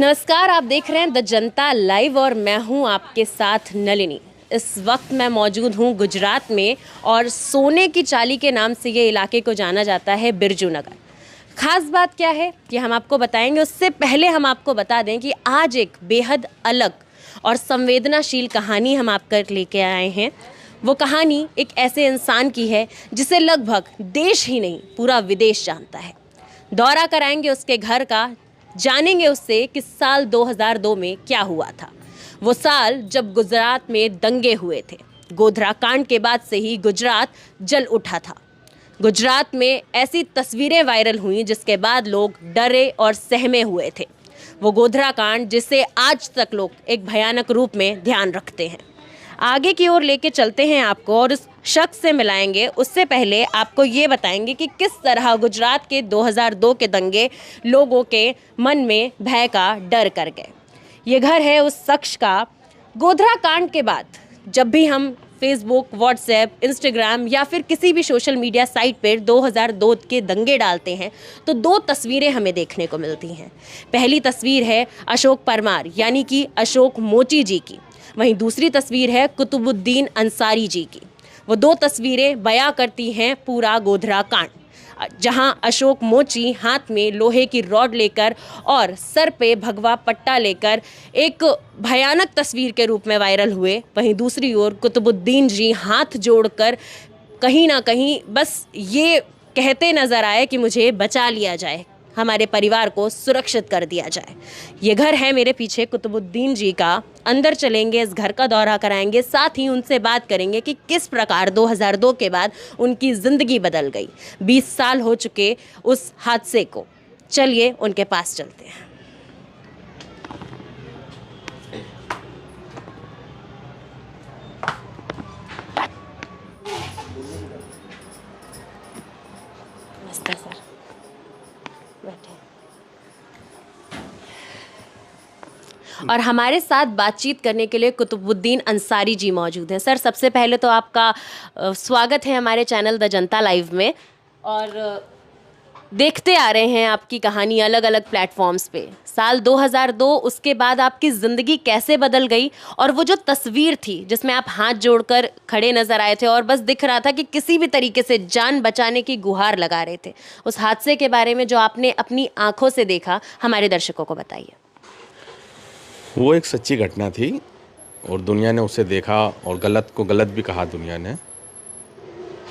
नमस्कार, आप देख रहे हैं द जनता लाइव और मैं हूं आपके साथ नलिनी। इस वक्त मैं मौजूद हूं गुजरात में और सोने की चाली के नाम से ये इलाके को जाना जाता है बिरजू नगर। खास बात क्या है ये हम आपको बताएंगे। उससे पहले हम आपको बता दें कि आज एक बेहद अलग और संवेदनाशील कहानी हम आप कर लेके आए हैं। वो कहानी एक ऐसे इंसान की है जिसे लगभग देश ही नहीं पूरा विदेश जानता है। दौरा कराएंगे उसके घर का, जानेंगे उससे कि साल 2002 में क्या हुआ था। वो साल जब गुजरात में दंगे हुए थे। गोधरा कांड के बाद से ही गुजरात जल उठा था। गुजरात में ऐसी तस्वीरें वायरल हुई जिसके बाद लोग डरे और सहमे हुए थे। वो गोधरा कांड जिसे आज तक लोग एक भयानक रूप में ध्यान रखते हैं। आगे की ओर लेके चलते हैं आपको और उस शख्स से मिलाएंगे। उससे पहले आपको ये बताएंगे कि किस तरह गुजरात के 2002 के दंगे लोगों के मन में भय का डर कर गए। ये घर है उस शख्स का। गोधरा कांड के बाद जब भी हम फेसबुक, व्हाट्सएप, इंस्टाग्राम या फिर किसी भी सोशल मीडिया साइट पर 2002 के दंगे डालते हैं तो दो तस्वीरें हमें देखने को मिलती हैं। पहली तस्वीर है अशोक परमार यानी कि अशोक मोची जी की। वहीं दूसरी तस्वीर है कुतुबुद्दीन अंसारी जी की। वो दो तस्वीरें बयां करती हैं पूरा गोधरा कांड, जहां अशोक मोची हाथ में लोहे की रॉड लेकर और सर पे भगवा पट्टा लेकर एक भयानक तस्वीर के रूप में वायरल हुए। वहीं दूसरी ओर कुतुबुद्दीन जी हाथ जोड़कर कहीं ना कहीं बस ये कहते नजर आए कि मुझे बचा लिया जाए, हमारे परिवार को सुरक्षित कर दिया जाए। ये घर है मेरे पीछे कुतुबुद्दीन जी का। अंदर चलेंगे, इस घर का दौरा कराएंगे, साथ ही उनसे बात करेंगे कि किस प्रकार 2002 के बाद उनकी ज़िंदगी बदल गई। 20 साल हो चुके उस हादसे को। चलिए उनके पास चलते हैं। नमस्ते सर, बैठे। और हमारे साथ बातचीत करने के लिए कुतुबुद्दीन अंसारी जी मौजूद हैं। सर, सबसे पहले तो आपका स्वागत है हमारे चैनल द जनता लाइव में। और देखते आ रहे हैं आपकी कहानी अलग अलग प्लेटफॉर्म्स पे। साल 2002, उसके बाद आपकी ज़िंदगी कैसे बदल गई, और वो जो तस्वीर थी जिसमें आप हाथ जोड़कर खड़े नज़र आए थे और बस दिख रहा था कि किसी भी तरीके से जान बचाने की गुहार लगा रहे थे, उस हादसे के बारे में जो आपने अपनी आंखों से देखा, हमारे दर्शकों को बताइए। वो एक सच्ची घटना थी और दुनिया ने उसे देखा और गलत को गलत भी कहा दुनिया ने।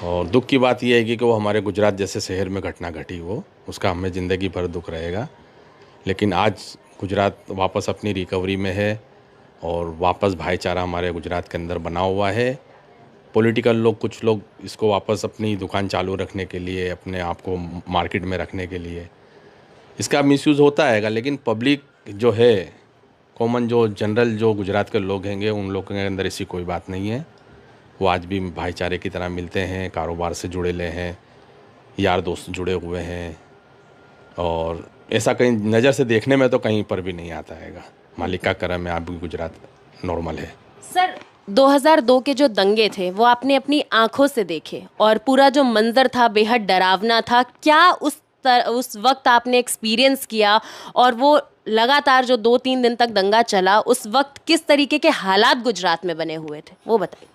और दुख की बात यह है कि वो हमारे गुजरात जैसे शहर में घटना घटी, वो उसका हमें ज़िंदगी भर दुख रहेगा। लेकिन आज गुजरात वापस अपनी रिकवरी में है और वापस भाईचारा हमारे गुजरात के अंदर बना हुआ है। पॉलिटिकल लोग, कुछ लोग इसको वापस अपनी दुकान चालू रखने के लिए, अपने आप को मार्केट में रखने के लिए इसका मिसयूज़ होता है। लेकिन पब्लिक जो है, कॉमन जो जनरल जो गुजरात के लोग हैंगे, उन लोगों के अंदर ऐसी कोई बात नहीं है। वो आज भी भाईचारे की तरह मिलते हैं, कारोबार से जुड़े ले हैं, यार दोस्त जुड़े हुए हैं। और ऐसा कहीं नज़र से देखने में तो कहीं पर भी नहीं आता हैगा। मालिक का करम है, आप भी गुजरात नॉर्मल है। सर, 2002 के जो दंगे थे वो आपने अपनी आंखों से देखे और पूरा जो मंजर था बेहद डरावना था। क्या उस वक्त आपने एक्सपीरियंस किया, और वो लगातार जो 2-3 दिन तक दंगा चला, उस वक्त किस तरीके के हालात गुजरात में बने हुए थे, वो बताइए।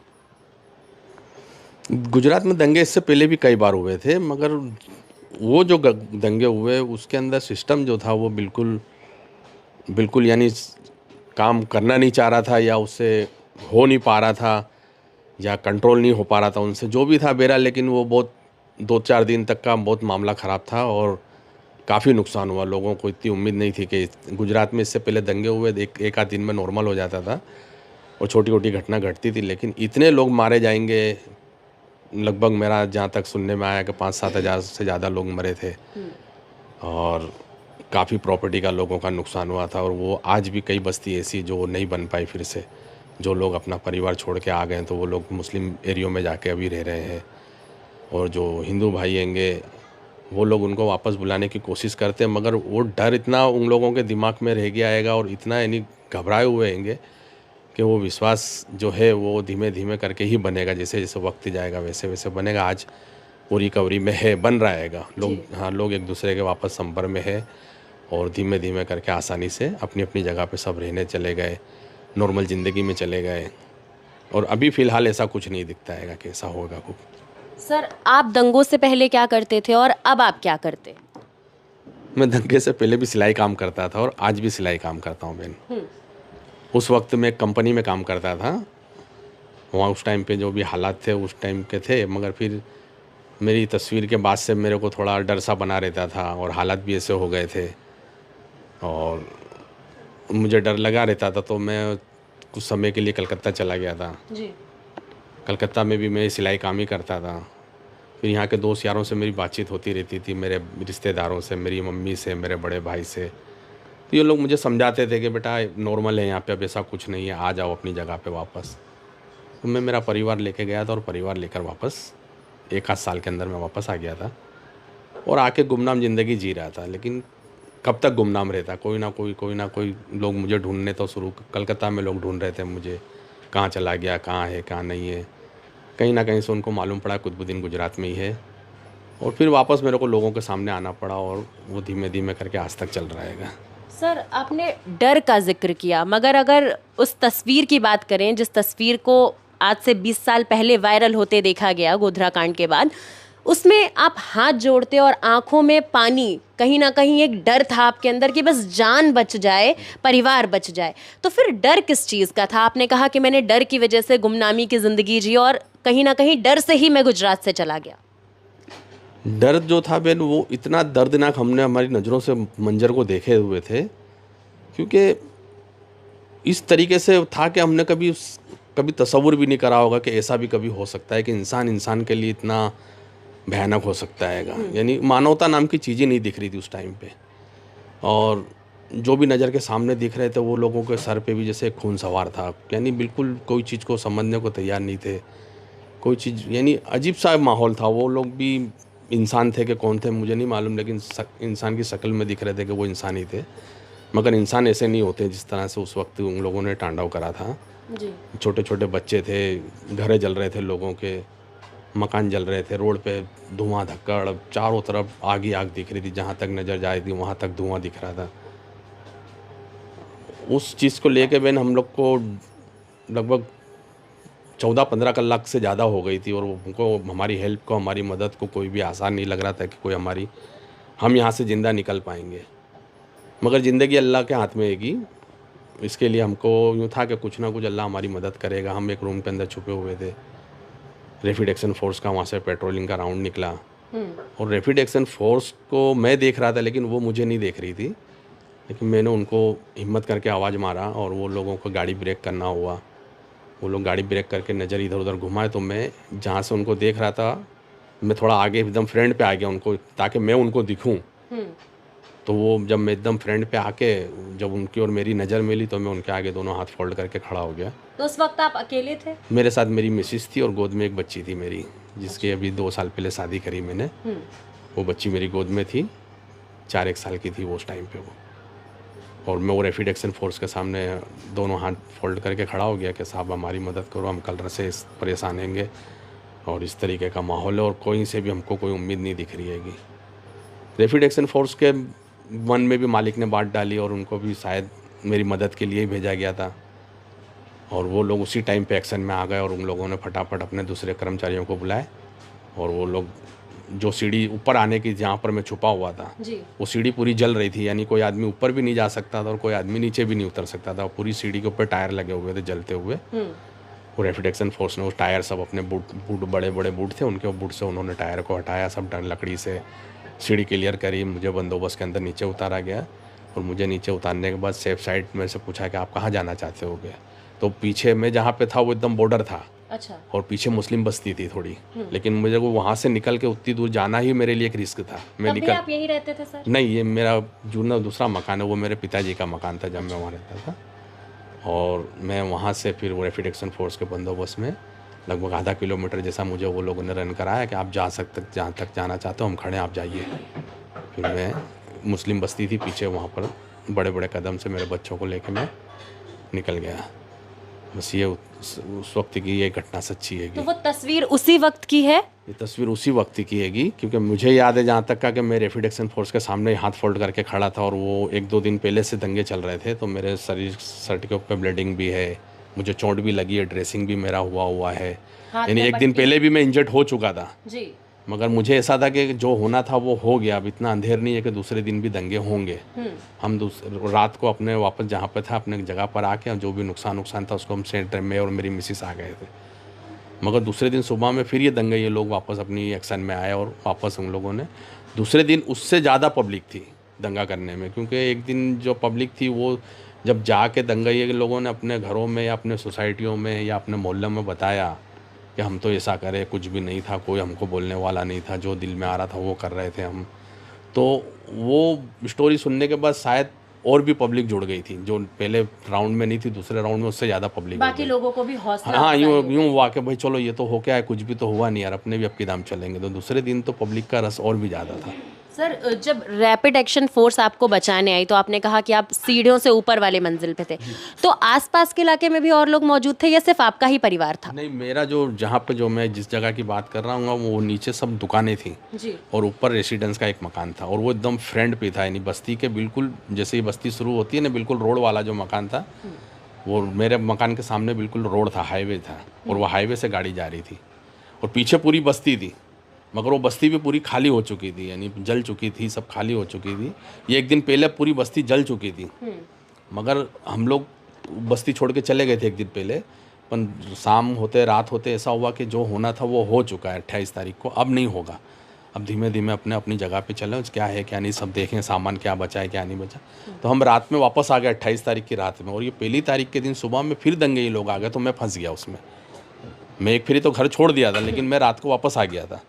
गुजरात में दंगे इससे पहले भी कई बार हुए थे, मगर वो जो दंगे हुए उसके अंदर सिस्टम जो था वो बिल्कुल यानी काम करना नहीं चाह रहा था, या उससे हो नहीं पा रहा था, या कंट्रोल नहीं हो पा रहा था उनसे, जो भी था बेरा। लेकिन वो बहुत 2-4 दिन तक का बहुत मामला ख़राब था और काफ़ी नुकसान हुआ। लोगों को इतनी उम्मीद नहीं थी कि गुजरात में इससे पहले दंगे हुए, एक आध दिन में नॉर्मल हो जाता था और छोटी छोटी घटना घटती थी। लेकिन इतने लोग मारे जाएंगे, लगभग मेरा जहाँ तक सुनने में आया कि 5-7 हज़ार से ज़्यादा लोग मरे थे और काफ़ी प्रॉपर्टी का लोगों का नुकसान हुआ था। और वो आज भी कई बस्ती ऐसी जो नहीं बन पाई फिर से, जो लोग अपना परिवार छोड़ के आ गए तो वो लोग मुस्लिम एरियो में जाके अभी रह रहे हैं। और जो हिंदू भाई हैंगे वो लोग उनको वापस बुलाने की कोशिश करते हैं, मगर वो डर इतना उन लोगों के दिमाग में रह गया आएगा और इतना यानी घबराए हुए हैंगे कि वो विश्वास जो है वो धीमे धीमे करके ही बनेगा। जैसे जैसे वक्त जाएगा वैसे वैसे बनेगा। आज वो रिकवरी में है, बन रहा हैगा। लोग, हाँ, लोग एक दूसरे के वापस संपर्क में है और धीमे धीमे करके आसानी से अपनी अपनी जगह पे सब रहने चले गए, नॉर्मल ज़िंदगी में चले गए। और अभी फ़िलहाल ऐसा कुछ नहीं दिखता है कि ऐसा होगा कुछ। सर, आप दंगों से पहले क्या करते थे और अब आप क्या करते? मैं दंगे से पहले भी सिलाई काम करता था और आज भी सिलाई काम करता हूँ बहन। उस वक्त मैं कंपनी में काम करता था, वहाँ उस टाइम पे जो भी हालात थे उस टाइम के थे, मगर फिर मेरी तस्वीर के बाद से मेरे को थोड़ा डर सा बना रहता था और हालात भी ऐसे हो गए थे और मुझे डर लगा रहता था, तो मैं कुछ समय के लिए कलकत्ता चला गया था जी। कलकत्ता में भी मैं सिलाई काम ही करता था। फिर यहाँ के दोस्त यारों से मेरी बातचीत होती रहती थी, मेरे रिश्तेदारों से, मेरी मम्मी से, मेरे बड़े भाई से। तो ये लोग मुझे समझाते थे कि बेटा नॉर्मल है यहाँ पे, अब ऐसा कुछ नहीं है, आ जाओ अपनी जगह पे वापस। तो मैं मेरा परिवार लेके गया था और परिवार लेकर वापस 1 आध साल के अंदर मैं वापस आ गया था और आके गुमनाम ज़िंदगी जी रहा था। लेकिन कब तक गुमनाम रहता, कोई ना कोई लोग मुझे ढूंढने तो शुरू, कलकत्ता में लोग ढूंढ रहे थे मुझे, कहाँ चला गया, कहाँ है, कहाँ नहीं है। कहीं ना कहीं से उनको मालूम पड़ा कुतुबुद्दीन गुजरात में ही है और फिर वापस मेरे को लोगों के सामने आना पड़ा और वो धीमे धीमे करके आज तक चल रहेगा। सर, आपने डर का जिक्र किया, मगर अगर उस तस्वीर की बात करें जिस तस्वीर को आज से 20 साल पहले वायरल होते देखा गया गोधरा कांड के बाद, उसमें आप हाथ जोड़ते और आंखों में पानी, कहीं ना कहीं एक डर था आपके अंदर कि बस जान बच जाए, परिवार बच जाए। तो फिर डर किस चीज़ का था? आपने कहा कि मैंने डर की वजह से गुमनामी की ज़िंदगी जी और कहीं ना कहीं डर से ही मैं गुजरात से चला गया। डर जो था बहन वो इतना दर्दनाक हमने हमारी नज़रों से मंजर को देखे हुए थे, क्योंकि इस तरीके से था कि हमने कभी तसव्वुर भी नहीं करा होगा कि ऐसा भी कभी हो सकता है कि इंसान के लिए इतना भयानक हो सकता है। यानी मानवता नाम की चीज़ें नहीं दिख रही थी उस टाइम पे और जो भी नज़र के सामने दिख रहे थे वो लोगों के सर पे भी जैसे खून सवार था। यानी बिल्कुल कोई चीज़ को समझने को तैयार नहीं थे, कोई चीज़, यानी अजीब सा माहौल था। वो लोग भी इंसान थे कि कौन थे मुझे नहीं मालूम, लेकिन इंसान की शक्ल में दिख रहे थे कि वो इंसान ही थे, मगर इंसान ऐसे नहीं होते जिस तरह से उस वक्त उन लोगों ने तांडव करा था। जी। छोटे छोटे बच्चे थे, घरें जल रहे थे, लोगों के मकान जल रहे थे, रोड पे धुआं धक्कड़, चारों तरफ आग ही आग दिख रही थी, जहाँ तक नज़र जा रही थी वहाँ तक धुआं दिख रहा था। उस चीज़ को लेके बहन हम लोग को लगभग 14-15 कलाक से ज़्यादा हो गई थी और उनको हमारी हेल्प को, हमारी मदद को कोई भी आसान नहीं लग रहा था कि कोई हम यहाँ से ज़िंदा निकल पाएंगे। मगर ज़िंदगी अल्लाह के हाथ में हैगी, इसके लिए हमको यूँ था कि कुछ ना कुछ अल्लाह हमारी मदद करेगा। हम एक रूम के अंदर छुपे हुए थे, रैपिड एक्शन फोर्स का वहाँ से पेट्रोलिंग का राउंड निकला और रैपिड एक्शन फोर्स को मैं देख रहा था लेकिन वो मुझे नहीं देख रही थी। लेकिन मैंने उनको हिम्मत करके आवाज़ मारा और वो लोगों को गाड़ी ब्रेक करना हुआ। वो लोग गाड़ी ब्रेक करके नज़र इधर उधर घुमाए तो मैं जहाँ से उनको देख रहा था मैं थोड़ा आगे एकदम फ्रंट पे आ गया उनको, ताकि मैं उनको दिखूं। तो वो जब मैं एकदम फ्रंट पे आके जब उनकी और मेरी नज़र मिली तो मैं उनके आगे दोनों हाथ फोल्ड करके खड़ा हो गया। तो उस वक्त आप अकेले थे? मेरे साथ मेरी मिसिस थी और गोद में एक बच्ची थी मेरी, जिसकी अभी 2 साल पहले शादी करी मैंने। वो बच्ची मेरी गोद में थी, 4-1 साल की थी वो उस टाइम पे वो। और मैं वो रैपिड एक्शन फोर्स के सामने दोनों हाथ फोल्ड करके खड़ा हो गया कि साहब हमारी मदद करो, हम कल से परेशान होंगे और इस तरीके का माहौल है और कोई से भी हमको कोई उम्मीद नहीं दिख रही हैगी। रैपिड एक्शन फोर्स के मन में भी मालिक ने बात डाली और उनको भी शायद मेरी मदद के लिए ही भेजा गया था और वो लोग उसी टाइम पे एक्शन में आ गए और उन लोगों ने फटाफट अपने दूसरे कर्मचारियों को बुलाए और वो लोग जो सीढ़ी ऊपर आने की जहाँ पर मैं छुपा हुआ था जी। वो सीढ़ी पूरी जल रही थी, यानी कोई आदमी ऊपर भी नहीं जा सकता था और कोई आदमी नीचे भी नहीं उतर सकता था। पूरी सीढ़ी के ऊपर टायर लगे हुए थे जलते हुए। वो रैपिड एक्शन फोर्स ने वो टायर सब अपने बूट बड़े बड़े बूट थे उनके बूट से उन्होंने टायर को हटाया, सब डर लकड़ी से सीढ़ी क्लियर करी। मुझे बंदोबस्त के अंदर नीचे उतारा गया और मुझे नीचे उतारने के बाद सेफ साइड में से पूछा कि आप कहाँ जाना चाहते हो गए। तो पीछे मैं जहाँ पे था वो एकदम बॉर्डर था। अच्छा। और पीछे मुस्लिम बस्ती थी थोड़ी, लेकिन मुझे वो वहाँ से निकल के उतनी दूर जाना ही मेरे लिए एक रिस्क था। आप यहीं रहते थे सर? नहीं, ये मेरा जो दूसरा मकान है वो मेरे पिताजी का मकान था जब मैं वहाँ रहता था। और मैं वहाँ से फिर वो रैपिड एक्शन फोर्स के बंदोबस्त में लगभग आधा किलोमीटर जैसा मुझे वो लोगों ने रन कराया कि आप जहाँ तक जाना चाहते हो हम खड़े, आप जाइए। फिर मैं मुस्लिम बस्ती थी पीछे, वहाँ पर बड़े बड़े कदम से मेरे बच्चों को लेके मैं निकल गया बस ये उस वक्त की ये घटना सच्ची है तो वो तस्वीर उसी वक्त की है? ये तस्वीर उसी वक्त की हैगी, क्योंकि मुझे याद है जहाँ तक का कि मैं रैपिड एक्शन फोर्स के सामने हाथ फोल्ड करके खड़ा था और वो 1-2 दिन पहले से दंगे चल रहे थे, तो मेरे शरीर शर्ट के ऊपर ब्लीडिंग भी है, मुझे चोट भी लगी है, ड्रेसिंग भी मेरा हुआ है, यानी 1 दिन पहले भी मैं इंजर्ड हो चुका था जी। मगर मुझे ऐसा था कि जो होना था वो हो गया। अब इतना अंधेर नहीं है कि दूसरे दिन भी दंगे होंगे। हम रात को अपने वापस जहाँ पे था अपने जगह पर आके जो भी नुकसान था उसको हम सेंटर में और मेरी मिसिस आ गए थे, मगर दूसरे दिन सुबह में फिर ये दंगे ये लोग वापस अपनी एक्शन में आए और वापस हम लोगों ने दूसरे दिन उससे ज़्यादा पब्लिक थी दंगा करने में, क्योंकि एक दिन जो पब्लिक थी वो जब जाके दंगा ये लोगों ने अपने घरों में या अपने सोसाइटियों में या अपने मोहल्लों में बताया कि हम तो ऐसा करें, कुछ भी नहीं था, कोई हमको बोलने वाला नहीं था, जो दिल में आ रहा था वो कर रहे थे हम। तो वो स्टोरी सुनने के बाद शायद और भी पब्लिक जुड़ गई थी, जो पहले राउंड में नहीं थी, दूसरे राउंड में उससे ज़्यादा पब्लिक बाकी लोगों को भी हौसला हाँ यूँ हुआ कि भाई चलो ये तो हो क्या है, कुछ भी तो हुआ नहीं यार, अपने भी अब की दाम चलेंगे। तो दूसरे दिन तो पब्लिक का रस और भी ज़्यादा था। सर, जब रैपिड एक्शन फोर्स आपको बचाने आई तो आपने कहा कि आप सीढ़ियों से ऊपर वाले मंजिल पे थे, तो आसपास के इलाके में भी और लोग मौजूद थे या सिर्फ आपका ही परिवार था? नहीं, मेरा जो जहाँ पे जो मैं जिस जगह की बात कर रहा हूँ वो नीचे सब दुकानें थी जी। और ऊपर रेसिडेंस का एक मकान था और वो एकदम फ्रंट पे था, यानी बस्ती के बिल्कुल जैसे ही बस्ती शुरू होती है ना, बिल्कुल रोड वाला जो मकान था वो मेरे मकान के सामने बिल्कुल रोड था, हाईवे था और वो हाईवे से गाड़ी जा रही थी और पीछे पूरी बस्ती थी, मगर वो बस्ती भी पूरी खाली हो चुकी थी, यानी जल चुकी थी, सब खाली हो चुकी थी। ये 1 दिन पहले पूरी बस्ती जल चुकी थी, मगर हम लोग बस्ती छोड़ के चले गए थे 1 दिन पहले, पर शाम होते रात होते ऐसा हुआ कि जो होना था वो हो चुका है 28 तारीख को, अब नहीं होगा। अब धीमे धीमे अपने अपनी जगह पे चले, क्या है क्या नहीं सब देखें, सामान क्या बचा है क्या नहीं बचा। तो हम रात में वापस आ गए 28 तारीख की रात में, और ये 1 तारीख के दिन सुबह में फिर दंगे ये लोग आ गए, तो मैं फंस गया उसमें। मैं एक फिर तो घर छोड़ दिया था, लेकिन मैं रात को वापस आ गया था।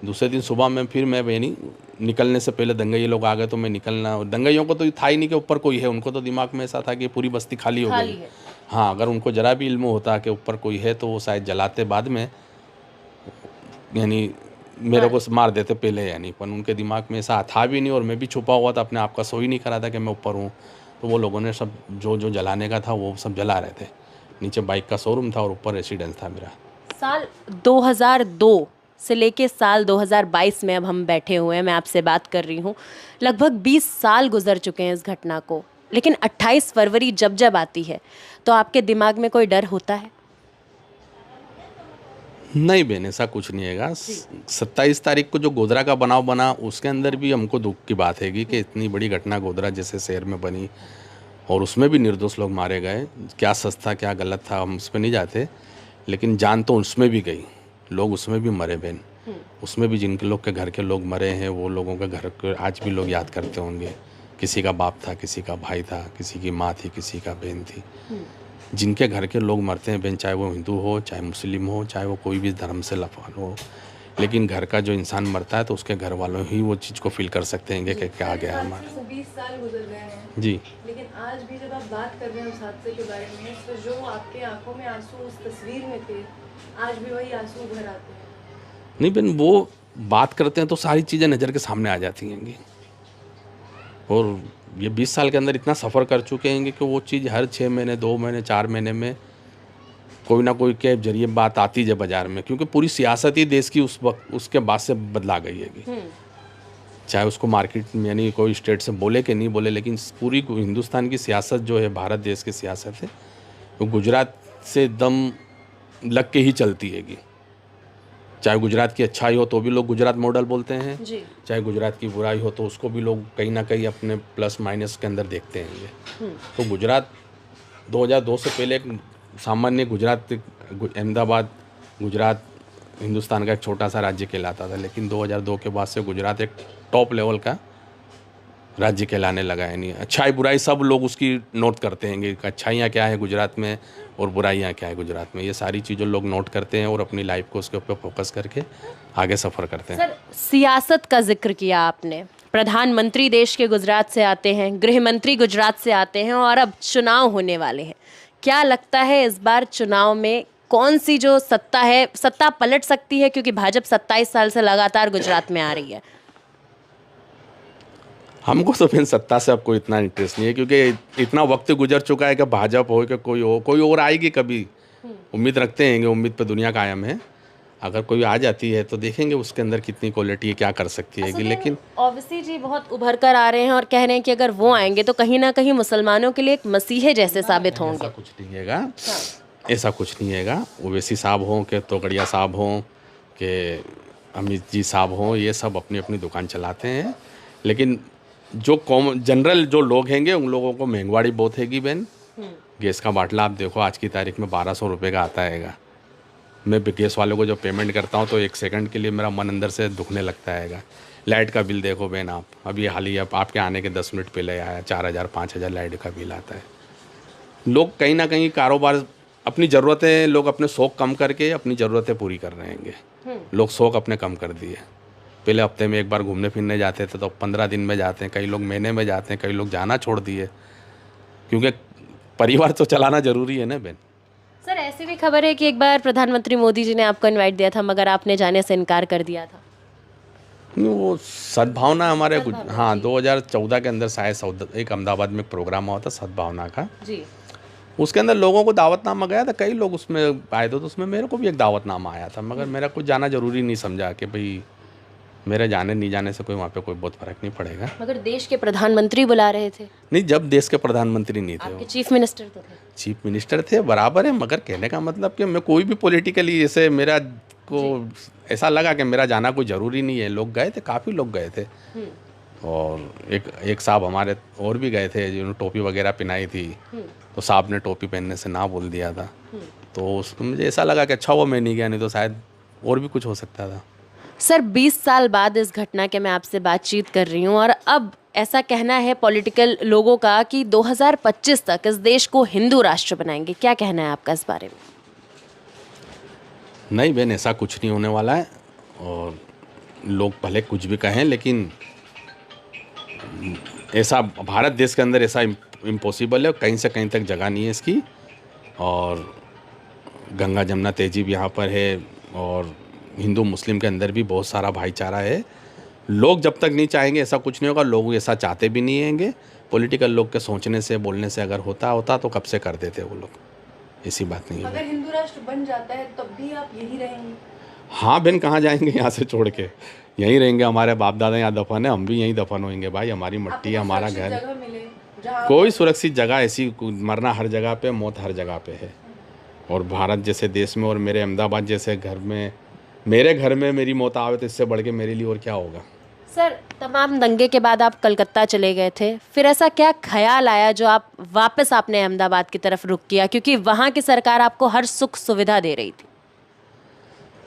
दूसरे दिन सुबह में फिर मैं यानी निकलने से पहले दंगैये लोग आ गए, तो मैं निकलना, दंगैयों को तो था ही नहीं कि ऊपर कोई है, उनको तो दिमाग में ऐसा था कि पूरी बस्ती खाली हो गई। हाँ, अगर उनको ज़रा भी इल्म होता कि ऊपर कोई है तो वो शायद जलाते बाद में, यानी मेरे को मार देते पहले, यानी पर उनके दिमाग में ऐसा था भी नहीं, और मैं भी छुपा हुआ था, अपने आप का शो ही नहीं करा था कि मैं ऊपर हूँ। तो वो लोगों ने सब जो जो जलाने का था वो सब जला रहे थे। नीचे बाइक का शोरूम था और ऊपर रेसिडेंस था मेरा। साल 2002 से लेके साल 2022 में अब हम बैठे हुए हैं, मैं आपसे बात कर रही हूँ, लगभग 20 साल गुजर चुके हैं इस घटना को, लेकिन 28 फरवरी जब जब आती है तो आपके दिमाग में कोई डर होता है? नहीं बहन, ऐसा कुछ नहीं हैगा। 27 तारीख को जो गोधरा का बनाव बना उसके अंदर भी हमको दुख की बात हैगी कि इतनी बड़ी घटना गोधरा जैसे शहर में बनी और उसमें भी निर्दोष लोग मारे गए। क्या सच था क्या गलत था हम उस पर नहीं जाते, लेकिन जान तो उसमें भी गई, लोग उसमें भी मरे बहन। उसमें भी जिनके लोग के घर के लोग मरे हैं वो लोगों के घर को आज भी लोग याद करते होंगे। किसी का बाप था, किसी का भाई था, किसी की माँ थी, किसी का बहन थी। जिनके घर के लोग मरते हैं बहन, चाहे वो हिंदू हो, चाहे मुस्लिम हो, चाहे वो कोई भी धर्म से लफान हो, लेकिन घर का जो इंसान मरता है तो उसके घर वालों ही वो चीज़ को फील कर सकते हैं कि क्या गया हमारा। 20 साल गुजर गए हैं जी, लेकिन आज भी जब आप बात कर रहे हैं उस हादसे के बारे में, तो जो आपके आंखों में आंसू उस तस्वीर में थे, आज भी वही आंसू भर आते हैं। नहीं बहन, वो बात करते हैं तो सारी चीज़ें नज़र के सामने आ जाती हैं, और ये 20 साल के अंदर इतना सफ़र कर चुके हैं कि वो चीज़ हर 6 महीने 2 महीने 4 महीने में कोई ना कोई के जरिए बात आती है बाज़ार में, क्योंकि पूरी सियासत ही देश की उस वक्त उसके बाद से बदला गई है। चाहे उसको मार्केट में यानी कोई स्टेट से बोले कि नहीं बोले, लेकिन पूरी हिंदुस्तान की सियासत जो है, भारत देश की सियासत है, वो गुजरात से दम लग के ही चलती हैगी। चाहे गुजरात की अच्छाई हो तो भी लोग गुजरात मॉडल बोलते हैं जी। चाहे गुजरात की बुराई हो तो उसको भी लोग कहीं ना कहीं अपने प्लस माइनस के अंदर देखते हैं। तो गुजरात 2002 से पहले एक सामान्य गुजरात, अहमदाबाद गुजरात हिंदुस्तान का एक छोटा सा राज्य कहलाता था, लेकिन 2002 के बाद से गुजरात एक टॉप लेवल का राज्य कहलाने लगा है। नहीं, अच्छाई बुराई सब लोग उसकी नोट करते हैं कि अच्छाइयाँ क्या है गुजरात में और बुराइयाँ क्या है गुजरात में, ये सारी चीज़ें लोग नोट करते हैं और अपनी लाइफ को उसके ऊपर फोकस करके आगे सफ़र करते हैं। सर, सियासत का जिक्र किया आपने, प्रधानमंत्री देश के गुजरात से आते हैं, गृह मंत्री गुजरात से आते हैं और अब चुनाव होने वाले हैं। क्या लगता है इस बार चुनाव में कौन सी जो सत्ता है, सत्ता पलट सकती है, क्योंकि भाजपा 27 साल से लगातार गुजरात में आ रही है? हमको तो फिर सत्ता से अब कोई इतना इंटरेस्ट नहीं है, क्योंकि इतना वक्त गुजर चुका है कि भाजपा हो कि कोई और आएगी कभी। उम्मीद रखते हैं कि उम्मीद पे दुनिया कायम है। अगर कोई आ जाती है तो देखेंगे उसके अंदर कितनी क्वालिटी है, क्या कर सकती है। लेकिन ओवैसी जी बहुत उभर कर आ रहे हैं और कह रहे हैं कि अगर वो आएंगे तो कहीं ना कहीं मुसलमानों के लिए एक मसीहे जैसे साबित ऐसा होंगे। कुछ नहीं हैगा, ऐसा कुछ नहीं हैगा। ओवैसी साहब हों कि तोगड़िया साहब हों कि अमित जी साहब हों, ये सब अपनी अपनी दुकान चलाते हैं। लेकिन जो जनरल जो लोग हैंगे उन लोगों को महंगवाड़ी बहुत हैगी बहन। गैस का बाटला आप देखो आज की तारीख में 1200 रुपये का आता हैगा। मैं गैस वालों को जो पेमेंट करता हूँ तो 1 सेकंड के लिए मेरा मन अंदर से दुखने लगता हैगा। लाइट का बिल देखो बहन आप, अभी हाल ही आपके आने के 10 मिनट पहले आया 4000 5000 लाइट का बिल आता है। लोग कहीं ना कहीं कारोबार अपनी ज़रूरतें, लोग अपने शौक़ कम करके अपनी ज़रूरतें पूरी कर रहे हैं। लोग शौक़ अपने कम कर दिए। पहले हफ्ते में एक बार घूमने फिरने जाते थे तो 15 दिन में जाते हैं, कई लोग महीने में जाते हैं, कई लोग जाना छोड़ दिए, क्योंकि परिवार तो चलाना ज़रूरी है ना बहन। सर ऐसी भी खबर है कि एक बार प्रधानमंत्री मोदी जी ने आपको इनवाइट दिया था मगर आपने जाने से इनकार कर दिया था। वो सद्भावना हमारे हाँ 2014 के अंदर शायद एक अहमदाबाद में एक प्रोग्राम हुआ था सद्भावना का जी। उसके अंदर लोगों को दावतनामा गया था, कई लोग उसमें आए थे, तो उसमें मेरे को भी एक दावतनामा आया था, मगर मेरा कुछ जाना जरूरी नहीं समझा कि भाई मेरे जाने नहीं जाने से कोई वहाँ पे कोई बहुत फर्क नहीं पड़ेगा। मगर देश के प्रधानमंत्री बुला रहे थे। नहीं, जब देश के प्रधानमंत्री नहीं थे, आपके चीफ मिनिस्टर तो थे। चीफ मिनिस्टर थे, बराबर है, मगर कहने का मतलब कि मैं कोई भी पॉलिटिकली जैसे मेरा को ऐसा लगा कि मेरा जाना कोई ज़रूरी नहीं है। लोग गए थे, काफ़ी लोग गए थे, और एक साहब हमारे और भी गए थे जिन्होंने टोपी वगैरह पहनाई थी, तो साहब ने टोपी पहनने से ना बोल दिया था। तो उसमें मुझे ऐसा लगा कि अच्छा हुआ मैं नहीं गया, नहीं तो शायद और भी कुछ हो सकता था। सर 20 साल बाद इस घटना के मैं आपसे बातचीत कर रही हूँ और अब ऐसा कहना है पॉलिटिकल लोगों का कि 2025 तक इस देश को हिंदू राष्ट्र बनाएंगे। क्या कहना है आपका इस बारे में? नहीं बहन, ऐसा कुछ नहीं होने वाला है, और लोग भले कुछ भी कहें, लेकिन ऐसा भारत देश के अंदर ऐसा इम्पॉसिबल है, कहीं से कहीं तक जगह नहीं है इसकी। और गंगा जमुना तहजीब यहाँ पर है, और हिंदू मुस्लिम के अंदर भी बहुत सारा भाईचारा है। लोग जब तक नहीं चाहेंगे ऐसा कुछ नहीं होगा, लोग ऐसा चाहते भी नहीं हैंगे। पॉलिटिकल लोग के सोचने से बोलने से अगर होता तो कब से कर देते वो लोग, ऐसी बात नहीं है। अगर हिंदू राष्ट्र बन जाता है तब भी आप यही रहेंगे? हाँ बहन, कहाँ जाएंगे यहाँ से छोड़ के, यहीं रहेंगे। हमारे बाप दादा यहाँ दफन है, हम भी यहीं दफन होंगे भाई। हमारी मट्टी, हमारा घर। कोई सुरक्षित जगह ऐसी, मरना हर जगह पे, मौत हर जगह पे है। और भारत जैसे देश में और मेरे अहमदाबाद जैसे घर में, मेरे घर में मेरी मौत आवे तो इससे बढ़ के मेरे लिए और क्या होगा। सर तमाम दंगे के बाद आप कलकत्ता चले गए थे, फिर ऐसा क्या ख्याल आया जो आप वापस आपने अहमदाबाद की तरफ रुख किया, क्योंकि वहाँ की सरकार आपको हर सुख सुविधा दे रही थी?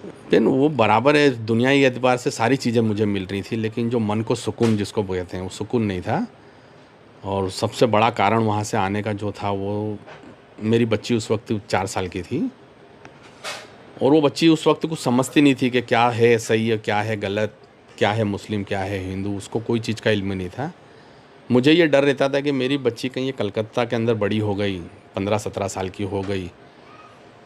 लेकिन वो बराबर है, दुनियाई एतबार से सारी चीज़ें मुझे मिल रही थी, लेकिन जो मन को सुकून जिसको कहते हैं वो सुकून नहीं था। और सबसे बड़ा कारण वहाँ से आने का जो था वो, मेरी बच्ची उस वक्त 4 साल की थी, और वो बच्ची उस वक्त कुछ समझती नहीं थी कि क्या है सही है, क्या है गलत, क्या है मुस्लिम, क्या है हिंदू, उसको कोई चीज़ का इल्म नहीं था। मुझे ये डर रहता था कि मेरी बच्ची कहीं ये कलकत्ता के अंदर बड़ी हो गई, 15-17 साल की हो गई,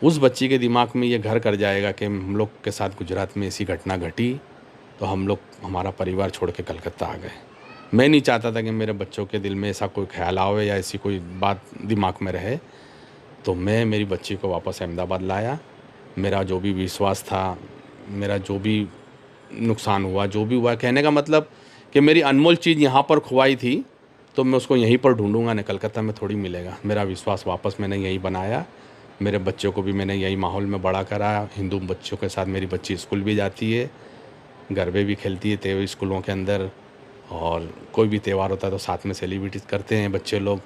उस बच्ची के दिमाग में ये घर कर जाएगा कि हम लोग के साथ गुजरात में ऐसी घटना घटी तो हम लोग हमारा परिवार छोड़ के कलकत्ता आ गए। मैं नहीं चाहता था कि मेरे बच्चों के दिल में ऐसा कोई ख्याल आवे या ऐसी कोई बात दिमाग में रहे। तो मैं मेरी बच्ची को वापस अहमदाबाद लाया। मेरा जो भी विश्वास था, मेरा जो भी नुकसान हुआ, जो भी हुआ, कहने का मतलब कि मेरी अनमोल चीज़ यहाँ पर खुआई थी तो मैं उसको यहीं पर ढूंढूंगा, न कलकत्ता में थोड़ी मिलेगा। मेरा विश्वास वापस मैंने यहीं बनाया। मेरे बच्चों को भी मैंने यही माहौल में बड़ा करा। हिंदू बच्चों के साथ मेरी बच्ची स्कूल भी जाती है, गरबे भी खेलती है स्कूलों के अंदर, और कोई भी त्यौहार होता है तो साथ में सेलिब्रेट करते हैं बच्चे लोग।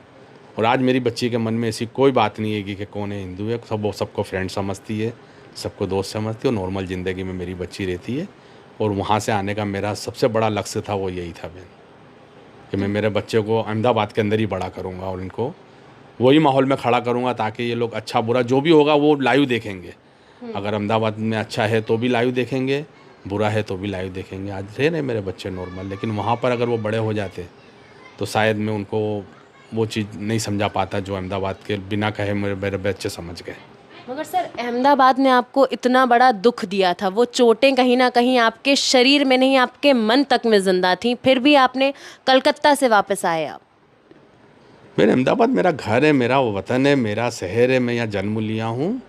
और आज मेरी बच्ची के मन में ऐसी कोई बात नहीं है कि कौन है हिंदू है, सबको फ्रेंड समझती है, सबको दोस्त समझती है, और नॉर्मल ज़िंदगी में मेरी बच्ची रहती है। और वहाँ से आने का मेरा सबसे बड़ा लक्ष्य था वो यही था बहन, कि मैं मेरे बच्चे को अहमदाबाद के अंदर ही बड़ा करूँगा और इनको वही माहौल में खड़ा करूँगा ताकि ये लोग अच्छा बुरा जो भी होगा वो लाइव देखेंगे। अगर अहमदाबाद में अच्छा है तो भी लाइव देखेंगे, बुरा है तो भी लाइव देखेंगे। आज रहे नहीं मेरे बच्चे नॉर्मल, लेकिन वहाँ पर अगर वो बड़े हो जाते तो शायद मैं उनको वो चीज़ नहीं समझा पाता जो अहमदाबाद के बिना कहे मेरे बच्चे समझ गए। मगर सर अहमदाबाद ने आपको इतना बड़ा दुख दिया था, वो चोटें कहीं ना कहीं आपके शरीर में नहीं आपके मन तक में जिंदा थी, फिर भी आपने कलकत्ता से वापस आए आप। मेरे अहमदाबाद मेरा घर है, मेरा वतन है, मेरा शहर है, मैं यहाँ जन्म लिया हूँ।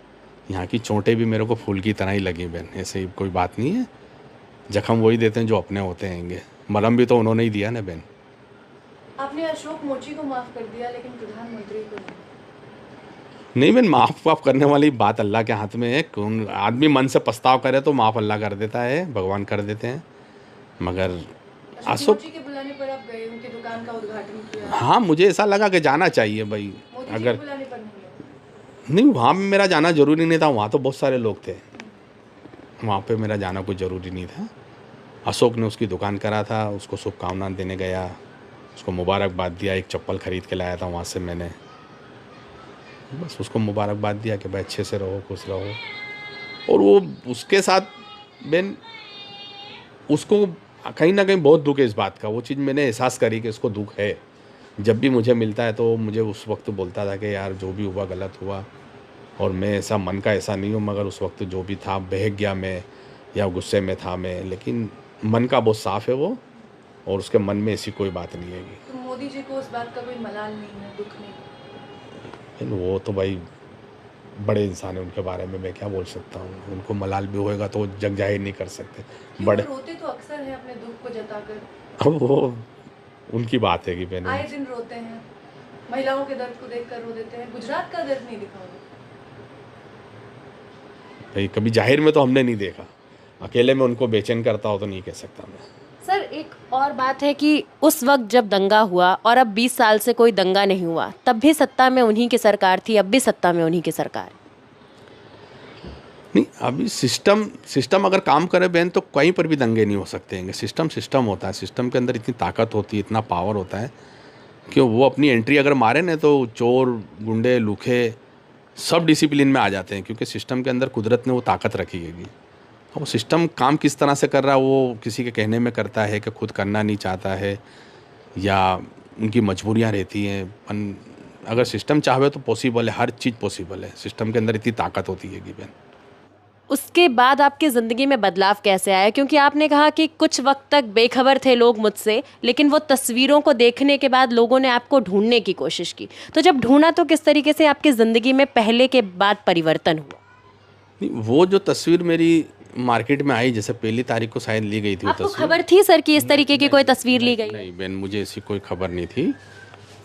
यहाँ की चोटें भी मेरे को फूल की तरह ही लगी बहन, ऐसे ही कोई बात नहीं है। जख्म वही देते हैं जो अपने होते हैंगे, मरहम भी तो उन्होंने ही दिया ना बहन। आपने अशोक मोची को माफ कर दिया लेकिन प्रधानमंत्री को नहीं। नहीं बहन, माफ़ वाफ करने वाली बात अल्लाह के हाथ में है। कौन आदमी मन से पछताव करे तो माफ़ अल्लाह कर देता है, भगवान कर देते हैं। मगर अशोक अशोक, मोची के बुलाने पर आप गए, उनकी दुकान का उद्घाटन किया। हाँ मुझे ऐसा लगा कि जाना चाहिए भाई। मोदी जी अगर के बुलाने पर नहीं गए। नहीं, वहाँ पे मेरा जाना ज़रूरी नहीं था, वहाँ तो बहुत सारे लोग थे, वहाँ पे मेरा जाना कोई ज़रूरी नहीं था। अशोक ने उसकी दुकान करा था, उसको शुभकामनाएं देने गया, उसको मुबारकबाद दिया। एक चप्पल ख़रीद के लाया था वहाँ से मैंने, बस उसको मुबारकबाद दिया कि भाई अच्छे से रहो, खुश रहो। और वो उसके साथ बेन, उसको कहीं ना कहीं बहुत दुख है इस बात का। वो चीज़ मैंने एहसास करी कि इसको दुख है। जब भी मुझे मिलता है तो मुझे उस वक्त बोलता था कि यार जो भी हुआ गलत हुआ, और मैं ऐसा मन का ऐसा नहीं हूँ, मगर उस वक्त जो भी था बहक गया मैं, या गुस्से में था मैं, लेकिन मन का बहुत साफ़ है वो, और उसके मन में ऐसी कोई बात नहीं है। तो मोदी जी को उस बात का कोई मलाल नहीं है, दुख नहीं है। वो तो भाई बड़े इंसान है, उनके बारे में मैं क्या बोल सकता हूँ। उनको मलाल भी होएगा तो जग जाहिर नहीं कर सकते। क्यों बड़े, वो रोते तो अक्सर हैं अपने दुख को जताकर, अब वो उनकी बात है कि बहन, आए दिन रोते हैं, महिलाओं के दर्द को देखकर रो देते हैं। गुजरात का दर्द नहीं दिखा वो। भाई कभी जाहिर में तो हमने नहीं देखा, अकेले में उनको बेचैन करता हो तो नहीं कह सकता मैं। सर एक और बात है कि उस वक्त जब दंगा हुआ और अब 20 साल से कोई दंगा नहीं हुआ, तब भी सत्ता में उन्हीं की सरकार थी, अब भी सत्ता में उन्हीं की सरकार है। नहीं, अभी सिस्टम अगर काम करे बहन तो कहीं पर भी दंगे नहीं हो सकते हैं। सिस्टम होता है, सिस्टम के अंदर इतनी ताकत होती है, इतना पावर होता है कि वो अपनी एंट्री अगर मारे ना तो चोर, गुंडे, लूखे सब डिसिप्लिन में आ जाते हैं, क्योंकि सिस्टम के अंदर कुदरत ने वो ताकत रखी हैगी। वो सिस्टम काम किस तरह से कर रहा है वो किसी के कहने में करता है कि खुद करना नहीं चाहता है, या उनकी मजबूरियां रहती हैं। अगर सिस्टम चाहे तो पॉसिबल है, हर चीज़ पॉसिबल है। सिस्टम के अंदर इतनी ताकत होती है बहन। उसके बाद आपकी ज़िंदगी में बदलाव कैसे आया? क्योंकि आपने कहा कि कुछ वक्त तक बेखबर थे लोग मुझसे, लेकिन वो तस्वीरों को देखने के बाद लोगों ने आपको ढूंढने की कोशिश की। तो जब ढूंढा तो किस तरीके से आपकी ज़िंदगी में पहले के बाद परिवर्तन हुआ? नहीं, वो जो तस्वीर मेरी मार्केट में आई, जैसे पहली तारीख को शायद ली गई थी वो आपको तस्वीर। खबर थी सर कि इस तरीके की कोई तस्वीर ली गई है? नहीं बहन, मुझे ऐसी कोई खबर नहीं थी।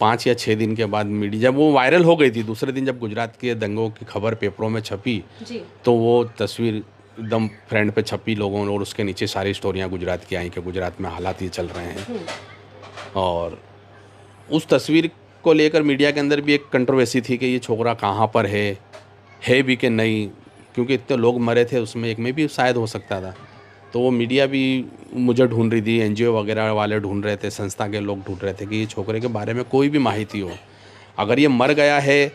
5 या 6 दिन के बाद मीडिया जब वो वायरल हो गई थी, दूसरे दिन जब गुजरात के दंगों की खबर पेपरों में छपी, जी। तो वो तस्वीर एकदम फ्रंट पे छपी लोगों ने, और उसके नीचे सारी स्टोरियाँ गुजरात की आई कि गुजरात में हालात ये चल रहे हैं। और उस तस्वीर को लेकर मीडिया के अंदर भी एक कंट्रोवर्सी थी कि ये छोकरा कहाँ पर है भी कि नहीं, क्योंकि इतने लोग मरे थे उसमें, एक में भी शायद हो सकता था। तो वो मीडिया भी मुझे ढूंढ रही थी, एनजीओ वगैरह वाले ढूंढ रहे थे, संस्था के लोग ढूंढ रहे थे कि ये छोकरे के बारे में कोई भी माहिती हो। अगर ये मर गया है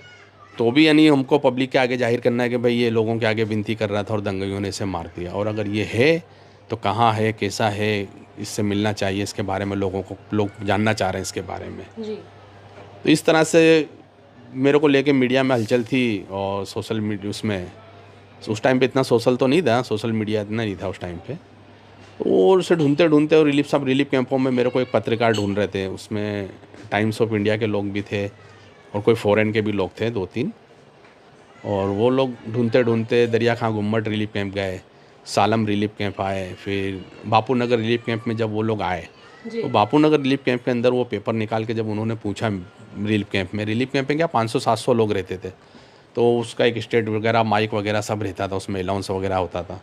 तो भी यानी हमको पब्लिक के आगे जाहिर करना है कि भाई ये लोगों के आगे विनती कर रहा था और दंगइयों ने इसे मार दिया। और अगर ये है तो कहाँ है, कैसा है, इससे मिलना चाहिए, इसके बारे में लोग जानना चाह रहे हैं इसके बारे में। जी। तो इस तरह से मेरे को लेके मीडिया में हलचल थी, और सोशल मीडिया उसमें उस टाइम पे इतना सोशल तो नहीं था, सोशल मीडिया इतना नहीं था उस टाइम पे। और उसे ढूंढते ढूंढते और रिलीफ कैंपों में मेरे को एक पत्रकार ढूंढ रहे थे, उसमें टाइम्स ऑफ इंडिया के लोग भी थे और कोई फॉरेन के भी लोग थे 2-3। और वो लोग ढूंढते ढूंढते दरिया खां गुम्मट रिलीफ कैंप गए, सालम रिलीफ कैंप आए, फिर बापू नगर रिलीफ कैंप में जब वो लोग आए तो बापू नगर रिलीफ कैंप के अंदर वो पेपर निकाल के जब उन्होंने पूछा रिलीफ कैंप में क्या 500-700 लोग रहते थे, तो उसका एक स्टेट वगैरह माइक वगैरह सब रहता था, उसमें अलाउंस वगैरह होता था।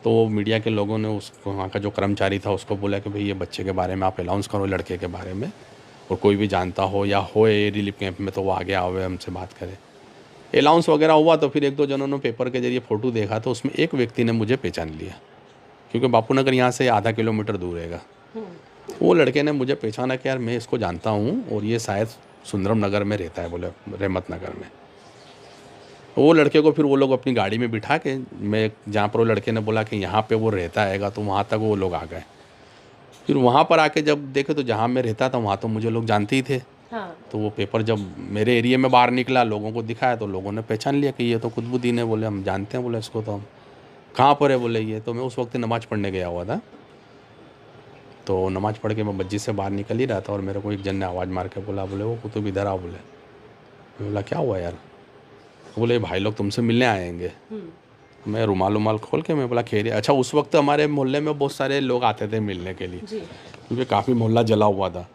तो मीडिया के लोगों ने उसको, वहाँ का जो कर्मचारी था उसको बोला कि भाई ये बच्चे के बारे में आप अलाउंस करो, लड़के के बारे में, और कोई भी जानता हो या हो ये रिलीफ कैंप में तो वो आगे आवे हमसे बात करे। अलाउंस वगैरह हुआ तो फिर 1-2 जनों ने पेपर के जरिए फ़ोटो देखा, तो उसमें एक व्यक्ति ने मुझे पहचान लिया, क्योंकि बापू नगर यहाँ से आधा किलोमीटर दूर रहेगा। वो लड़के ने मुझे पहचाना कि यार मैं इसको जानता हूँ, और ये शायद सुंदरम नगर में रहता है, बोले रहमत नगर में। वो लड़के को फिर वो लोग अपनी गाड़ी में बिठा के, मैं जहाँ पर वो लड़के ने बोला कि यहाँ पे वो रहता हैगा, तो वहाँ तक वो लोग आ गए। फिर वहाँ पर आके जब देखे तो जहाँ मैं रहता था वहाँ तो मुझे लोग जानते ही थे। हाँ। तो वो पेपर जब मेरे एरिया में बाहर निकला, लोगों को दिखाया, तो लोगों ने पहचान लिया कि ये तो कुतुबुद्दीन है। बोले हम जानते हैं, बोले इसको तो हम। कहाँ पर है बोले ये? तो मैं उस वक्त नमाज़ पढ़ने गया हुआ था। तो नमाज़ पढ़ के मैं मस्जिद से बाहर निकल ही रहा था और मेरे को एक जन ने आवाज़ मार के बोला, बोले वो कुतुब इधर आओ। बोले, मैं बोला क्या हुआ यार? बोले भाई लोग तुमसे मिलने आएंगे। मैं रुमाल खोल के मैं बोला खैरियत। अच्छा, उस वक्त हमारे मोहल्ले में बहुत सारे लोग आते थे मिलने के लिए, क्योंकि काफ़ी मोहल्ला जला हुआ था।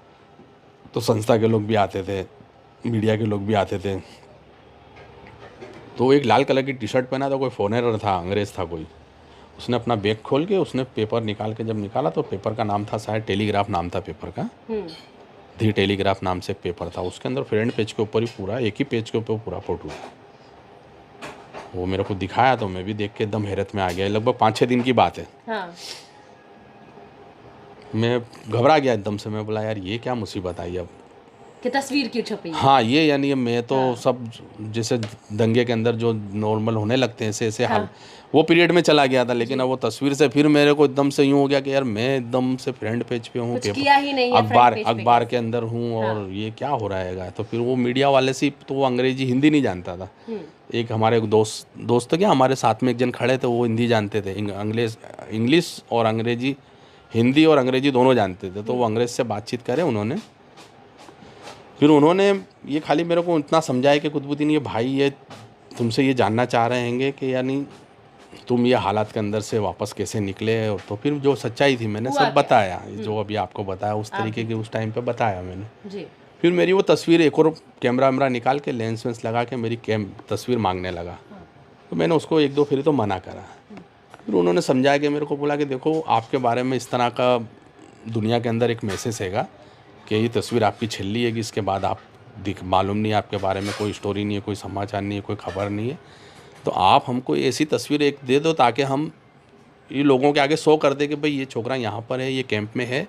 तो संस्था के लोग भी आते थे, मीडिया के लोग भी आते थे। तो एक लाल कलर की टी शर्ट पहना था, कोई फॉरेनर था, अंग्रेज़ था कोई। उसने अपना बैग खोल के उसने पेपर निकाल के जब निकाला तो पेपर का नाम था शायद टेलीग्राफ नाम था पेपर का। दी टेलीग्राफ नाम से एक पेपर था। उसके अंदर फ्रंट पेज के ऊपर ही पूरा, एक ही पेज के ऊपर पूरा फोटो। वो मेरे को दिखाया तो मैं भी देख के एकदम हैरत में आ गया। लगभग 5-6 दिन की बात है। हाँ। मैं घबरा गया एकदम से। मैं बोला यार ये क्या मुसीबत आई अब कि तस्वीर क्यों छपी? हाँ, ये यानी मैं तो सब जैसे दंगे के अंदर जो नॉर्मल होने लगते हैं ऐसे हाल, वो पीरियड में चला गया था। लेकिन अब वो तस्वीर से फिर मेरे को एकदम से यूँ हो गया कि यार मैं एकदम से फ्रंट पेज पे हूँ, अखबार के अंदर हूँ और ये क्या हो रहा है। तो फिर वो मीडिया वाले से, तो वो अंग्रेजी हिंदी नहीं जानता था। एक हमारे दोस्त क्या हमारे साथ में एक जन खड़े थे, वो हिंदी जानते थे, इंग्लिश और अंग्रेजी, हिंदी और अंग्रेजी दोनों जानते थे। तो वो अंग्रेज से बातचीत करे उन्होंने। फिर उन्होंने ये खाली मेरे को इतना समझाया कि कुतुबुद्दीन ये भाई ये तुमसे ये जानना चाह रहे हैं कि यानी तुम ये हालात के अंदर से वापस कैसे निकले। तो फिर जो सच्चाई थी मैंने सब बताया, जो अभी आपको बताया उस तरीके की उस टाइम पे बताया मैंने जी। फिर मेरी वो तस्वीर एक और कैमरा निकाल के लेंस वेंस लगा के मेरी तस्वीर मांगने लगा। तो मैंने उसको 1-2 फिर तो मना करा। फिर उन्होंने समझाया कि मेरे को बोला कि देखो आपके बारे में इस तरह का दुनिया के अंदर एक मैसेज हैगा कि ये तस्वीर आपकी छिल्ली है कि इसके बाद आप मालूम नहीं, आपके बारे में कोई स्टोरी नहीं है, कोई समाचार नहीं है, कोई खबर नहीं है। तो आप हमको ऐसी तस्वीर एक दे दो ताकि हम ये लोगों के आगे शो कर दे कि भाई ये छोकरा यहाँ पर है, ये कैंप में है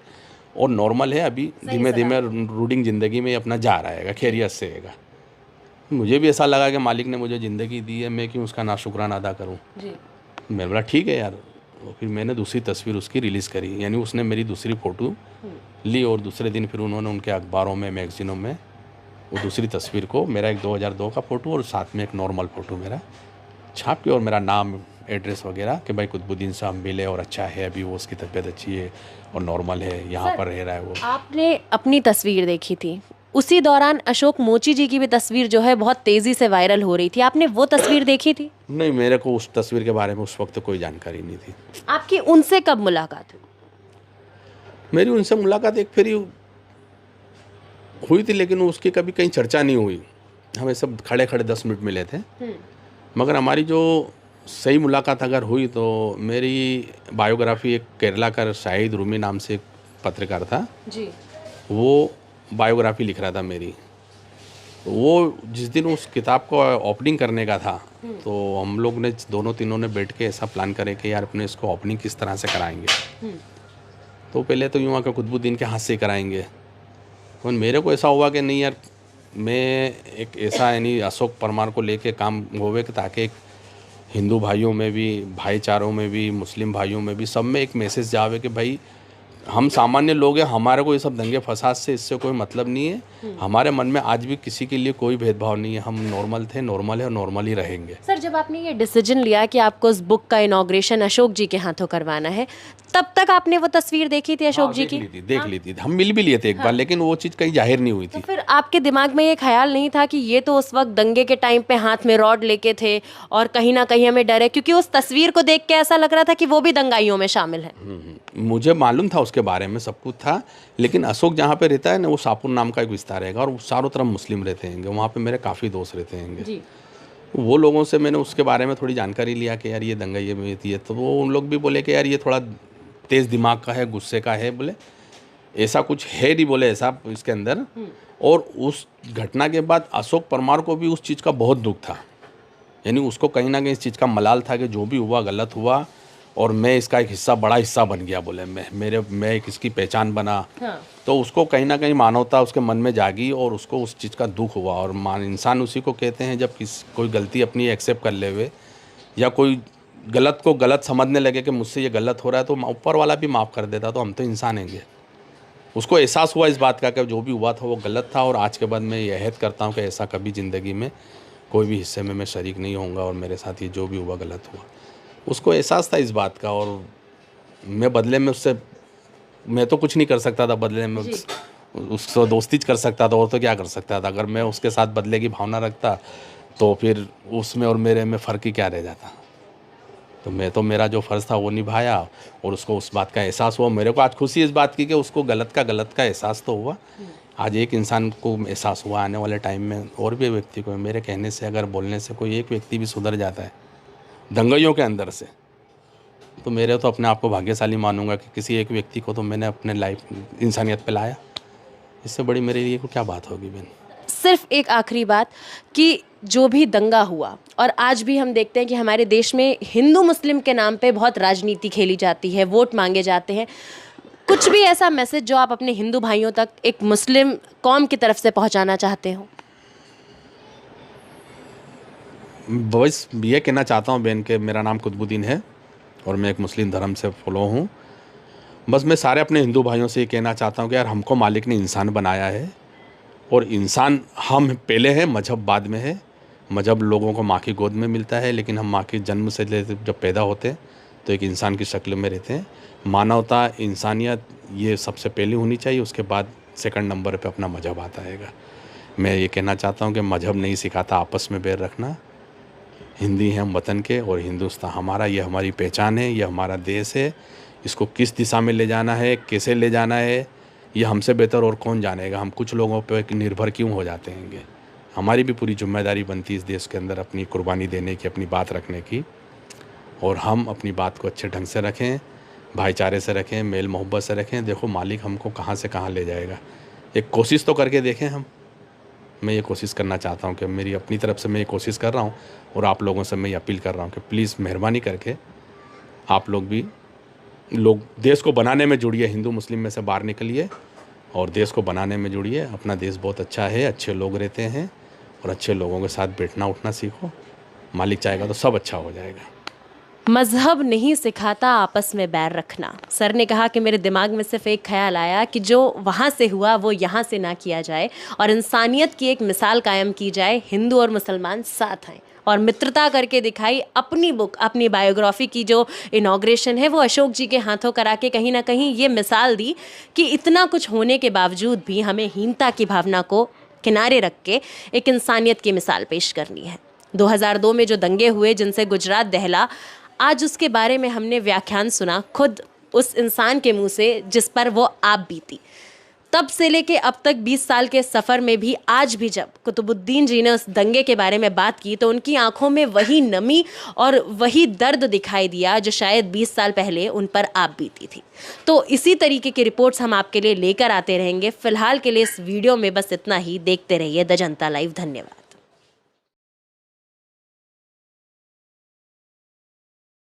और नॉर्मल है, अभी धीमे धीमे रूटीन ज़िंदगी में अपना जा रहा है, खैरियत से है। मुझे भी ऐसा लगा कि मालिक ने मुझे ज़िंदगी दी है, मैं क्यों उसका नाशुक्राना अदा करूँ। मैंने बोला ठीक है यार। फिर मैंने दूसरी तस्वीर उसकी रिलीज़ करी, यानी उसने मेरी दूसरी फ़ोटो ली और दूसरे दिन फिर उन्होंने उनके अखबारों में, मैगज़ीनों में वो दूसरी तस्वीर को, मेरा एक 2002 का फ़ोटो और साथ में एक नॉर्मल फ़ोटो मेरा छाप के और मेरा नाम, एड्रेस वगैरह कि भाई कुतुबुद्दीन साहब मिले और अच्छा है, अभी वो उसकी तबीयत अच्छी है और नॉर्मल है, यहाँ पर रह रहा है वो। आपने अपनी तस्वीर देखी थी, उसी दौरान अशोक मोची जी की भी तस्वीर जो है बहुत तेज़ी से वायरल हो रही थी, आपने वो तस्वीर देखी थी? नहीं, मेरे को उस तस्वीर के बारे में उस वक्त कोई जानकारी नहीं थी। आपकी उनसे कब मुलाकात हुई? मेरी उनसे मुलाकात एक फेरी हुई थी, लेकिन उसकी कभी कहीं चर्चा नहीं हुई। हमें सब खड़े 10 मिनट मिले थे, मगर हमारी जो सही मुलाकात अगर हुई तो मेरी बायोग्राफी, एक केरला का शाहिद रूमी नाम से एक पत्रकार था जी, वो बायोग्राफी लिख रहा था मेरी। तो वो जिस दिन उस किताब को ओपनिंग करने का था तो हम लोग ने दोनों तीनों ने बैठ के ऐसा प्लान करे कि यार अपने इसको ओपनिंग किस तरह से कराएंगे। तो पहले तो यूँ हुआ कि कुतुबुद्दीन के हाथ से कराएंगे, और मेरे को ऐसा हुआ कि नहीं यार, मैं एक ऐसा यानी अशोक परमार को लेके काम होवे कि ताकि एक हिंदू भाइयों में भी, भाईचारों में भी, मुस्लिम भाइयों में भी, सब में एक मैसेज जावे कि भाई हम सामान्य लोग हैं, हमारे को ये सब दंगे फसाद से इससे कोई मतलब नहीं है। हमारे मन में आज भी किसी के लिए कोई भेदभाव नहीं है, हम नॉर्मल थे, नॉर्मल है और नॉर्मल ही रहेंगे। सर, जब आपने ये डिसीजन लिया कि आपको उस बुक का इनॉग्रेशन अशोक जी के हाथों करवाना है, तब तक आपने वो तस्वीर देखी थी अशोक जी की? देख ली थी, हम मिल भी लिए थे एक बार, लेकिन वो चीज़ कहीं जाहिर नहीं हुई थी। तो फिर आपके दिमाग में ये ख्याल नहीं था कि ये तो उस वक्त दंगे के टाइम पे हाथ में रॉड लेके थे और कहीं ना कहीं हमें डर है, क्योंकि उस तस्वीर को देख के ऐसा लग रहा था कि वो भी दंगाइयों में शामिल है। मुझे मालूम था उसके बारे में, सब कुछ था, लेकिन अशोक जहाँ पे रहता है ना, वो शाहपुर नाम का एक विस्तार रहेगा और चारों तरफ मुस्लिम रहते हैं, वहाँ पे मेरे काफ़ी दोस्त रहते हैं। वो लोगों से मैंने उसके बारे में थोड़ी जानकारी लिया कि यार ये दंगा ये में थी, तो वो उन लोग भी बोले कि यार ये थोड़ा तेज़ दिमाग का है, गुस्से का है, बोले ऐसा कुछ है नहीं, बोले ऐसा इसके अंदर। और उस घटना के बाद अशोक परमार को भी उस चीज़ का बहुत दुख था, यानी उसको कहीं ना कहीं इस चीज़ का मलाल था कि जो भी हुआ गलत हुआ और मैं इसका एक हिस्सा, बड़ा हिस्सा बन गया, बोले मैं एक इसकी पहचान बना। हाँ। तो उसको कहीं ना कहीं मानवता उसके मन में जागी और उसको उस चीज़ का दुख हुआ। और इंसान उसी को कहते हैं जब कोई गलती अपनी एक्सेप्ट कर ले हुए या कोई गलत को गलत समझने लगे कि मुझसे ये गलत हो रहा है, तो ऊपर वाला भी माफ़ कर देता। तो हम तो इंसान हैंगे, उसको एहसास हुआ इस बात का कि जो भी हुआ था वो गलत था, और आज के बाद मैं ये अहद करता हूँ कि ऐसा कभी ज़िंदगी में कोई भी हिस्से में मैं शरीक नहीं होऊंगा, और मेरे साथ ये जो भी हुआ गलत हुआ। उसको एहसास था इस बात का, और मैं बदले में उससे, मैं तो कुछ नहीं कर सकता था बदले में, उससे दोस्ती कर सकता था, और तो क्या कर सकता था। अगर मैं उसके साथ बदले की भावना रखता तो फिर उसमें और मेरे में फ़र्क ही क्या रह जाता। तो मैं तो मेरा जो फ़र्ज़ था वो निभाया, और उसको उस बात का एहसास हुआ। मेरे को आज खुशी इस बात की कि उसको गलत का एहसास तो हुआ। आज एक इंसान को एहसास हुआ, आने वाले टाइम में और भी व्यक्ति को, मेरे कहने से, अगर बोलने से कोई एक व्यक्ति भी सुधर जाता है दंगाइयों के अंदर से, तो मेरे तो अपने आप को भाग्यशाली मानूंगा कि किसी एक व्यक्ति को तो मैंने अपने लाइफ इंसानियत पे लाया। इससे बड़ी मेरे लिए को क्या बात होगी बहन। सिर्फ एक आखिरी बात कि जो भी दंगा हुआ, और आज भी हम देखते हैं कि हमारे देश में हिंदू मुस्लिम के नाम पे बहुत राजनीति खेली जाती है, वोट मांगे जाते हैं, कुछ भी ऐसा मैसेज जो आप अपने हिंदू भाइयों तक एक मुस्लिम कौम की तरफ से पहुंचाना चाहते हो? बस ये कहना चाहता हूँ बहन के मेरा नाम कुतुबुद्दीन है और मैं एक मुस्लिम धर्म से फॉलो हूँ। बस मैं सारे अपने हिंदू भाइयों से ये कहना चाहता हूँ कि यार हमको मालिक ने इंसान बनाया है, और इंसान हम पहले हैं, मजहब बाद में है। मजहब लोगों को माँ की गोद में मिलता है, लेकिन हम माँ के जन्म से जब पैदा होते हैं तो एक इंसान की शक्ल में रहते हैं। मानवता, इंसानियत ये सबसे पहले होनी चाहिए, उसके बाद सेकंड नंबर पे अपना मजहब आता है। मैं ये कहना चाहता हूँ कि मजहब नहीं सिखाता आपस में बैर रखना। हिंदी हैं हम वतन के, और हिंदुस्तान हमारा, ये हमारी पहचान है, ये हमारा देश है। इसको किस दिशा में ले जाना है, कैसे ले जाना है, ये हमसे बेहतर और कौन जानेगा। हम कुछ लोगों पे निर्भर क्यों हो जाते हैं। हमारी भी पूरी जिम्मेदारी बनती है इस देश के अंदर अपनी कुर्बानी देने की, अपनी बात रखने की, और हम अपनी बात को अच्छे ढंग से रखें, भाईचारे से रखें, मेल मोहब्बत से रखें। देखो मालिक हमको कहाँ से कहाँ ले जाएगा, एक कोशिश तो करके देखें हम। मैं ये कोशिश करना चाहता हूँ कि मेरी अपनी तरफ से मैं ये कोशिश कर रहा हूँ, और आप लोगों से मैं ये अपील कर रहा हूँ कि प्लीज़ मेहरबानी करके आप लोग भी देश को बनाने में जुड़िए, हिंदू मुस्लिम में से बाहर निकलिए और देश को बनाने में जुड़िए। अपना देश बहुत अच्छा है, अच्छे लोग रहते हैं, और अच्छे लोगों के साथ बैठना उठना सीखो। मालिक चाहेगा तो सब अच्छा हो जाएगा। मजहब नहीं सिखाता आपस में बैर रखना। सर ने कहा कि मेरे दिमाग में सिर्फ एक ख्याल आया कि जो वहाँ से हुआ वो यहाँ से ना किया जाए, और इंसानियत की एक मिसाल कायम की जाए। हिंदू और मुसलमान साथ आएँ और मित्रता करके दिखाई। अपनी बुक, अपनी बायोग्राफी की जो इनॉग्रेशन है वो अशोक जी के हाथों करा के कहीं ना कहीं ये मिसाल दी कि इतना कुछ होने के बावजूद भी हमें हीनता की भावना को किनारे रख के एक इंसानियत की मिसाल पेश करनी है। 2002 में जो दंगे हुए जिनसे गुजरात दहला, आज उसके बारे में हमने व्याख्यान सुना खुद उस इंसान के मुंह से जिस पर वो आप बीती। तब से लेके अब तक 20 साल के सफ़र में भी आज भी जब कुतुबुद्दीन जी ने उस दंगे के बारे में बात की तो उनकी आंखों में वही नमी और वही दर्द दिखाई दिया जो शायद 20 साल पहले उन पर आप बीती थी। तो इसी तरीके की रिपोर्ट्स हम आपके लिए लेकर आते रहेंगे। फिलहाल के लिए इस वीडियो में बस इतना ही। देखते रहिए द जनता लाइव। धन्यवाद।